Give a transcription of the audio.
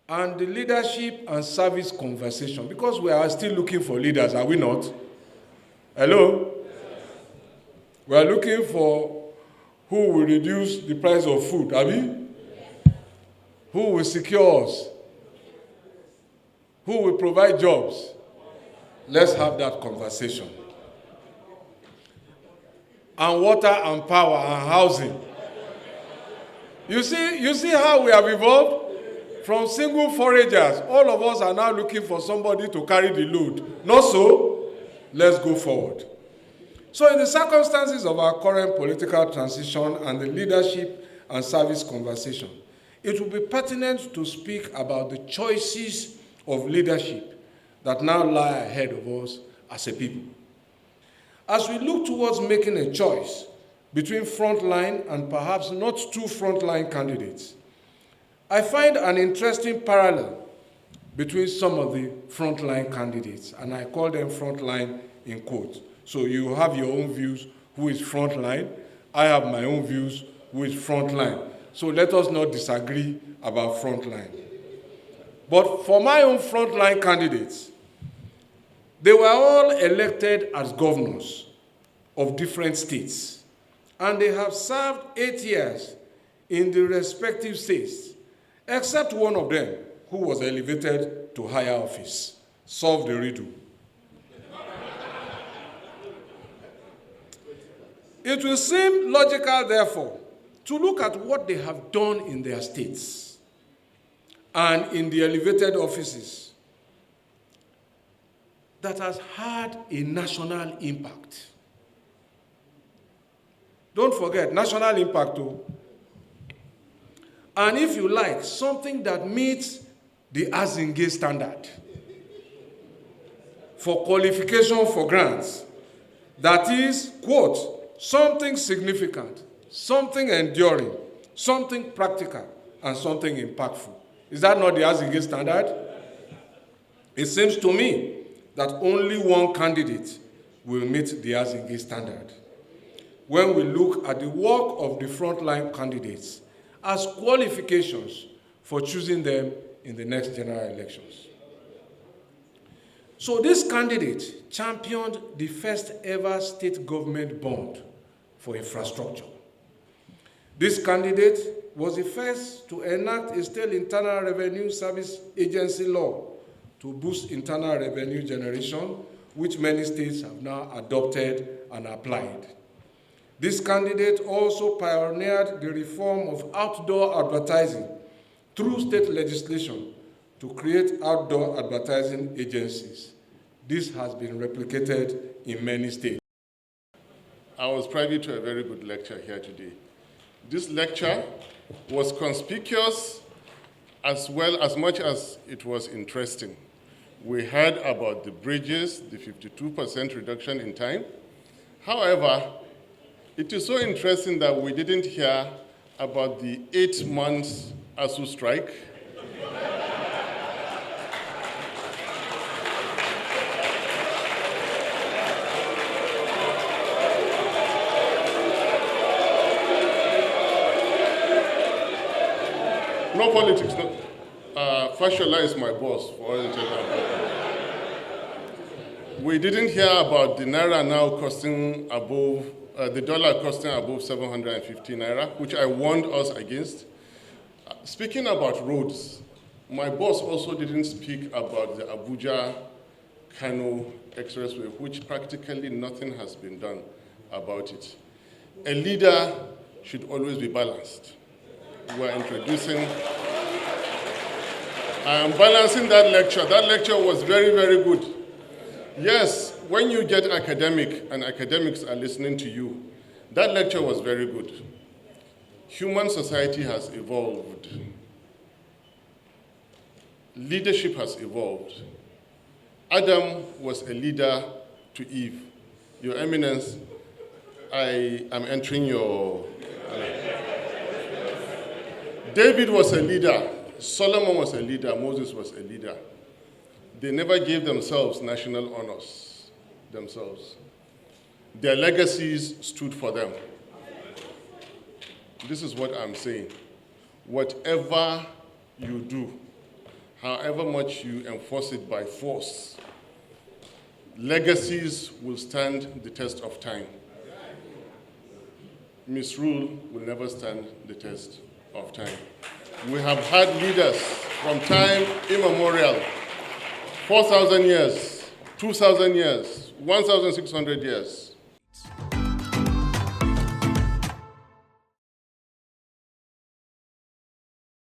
and the leadership and service conversation, because we are still looking for leaders, are we not? Hello? We are looking for who will reduce the price of food, are we? Who will secure us? Who will provide jobs? Let's have that conversation. And water and power and housing. You see how we have evolved? From single foragers, all of us are now looking for somebody to carry the load. Not so? Let's go forward. So in the circumstances of our current political transition and the leadership and service conversation, it will be pertinent to speak about the choices of leadership that now lie ahead of us as a people. As we look towards making a choice between frontline and perhaps not too frontline candidates, I find an interesting parallel between some of the frontline candidates, and I call them frontline in quotes. So you have your own views, who is frontline. I have my own views, who is frontline. So let us not disagree about frontline. But for my own frontline candidates, they were all elected as governors of different states, and they have served 8 years in the respective states, except one of them who was elevated to higher office. Solve the riddle. It will seem logical, therefore, to look at what they have done in their states and in the elevated offices that has had a national impact. Don't forget, national impact too. And if you like, something that meets the Azinge standard for qualification for grants. That is, quote, something significant, something enduring, something practical, and something impactful. Is that not the Azinge standard? It seems to me that only one candidate will meet the Azinge standard. When we look at the work of the frontline candidates as qualifications for choosing them in the next general elections. So this candidate championed the first ever state government bond for infrastructure. This candidate was the first to enact a state internal revenue service agency law to boost internal revenue generation, which many states have now adopted and applied. This candidate also pioneered the reform of outdoor advertising through state legislation to create outdoor advertising agencies. This has been replicated in many states. I was privy to a very good lecture here today. This lecture was conspicuous as well as much as it was interesting. We heard about the bridges, the 52% reduction in time. However, it is so interesting that we didn't hear about the 8 months ASU strike. No politics, no. Fashola is my boss for all the We didn't hear about the naira now costing above, the dollar costing above 750 naira, which I warned us against. Speaking about roads, my boss also didn't speak about the Abuja-Kano expressway, which practically nothing has been done about it. A leader should always be balanced. We're introducing, I am balancing that lecture. That lecture was very, very good. Yes, when you get academic and academics are listening to you, that lecture was very good. Human society has evolved. Leadership has evolved. Adam was a leader to Eve. Your Eminence, I am entering your... David was a leader. Solomon was a leader. Moses was a leader. They never gave themselves national honors themselves. Their legacies stood for them. This is what I'm saying. Whatever you do, however much you enforce it by force, legacies will stand the test of time. Misrule will never stand the test of time. We have had leaders from time immemorial, 4,000 years, 2,000 years, 1,600 years.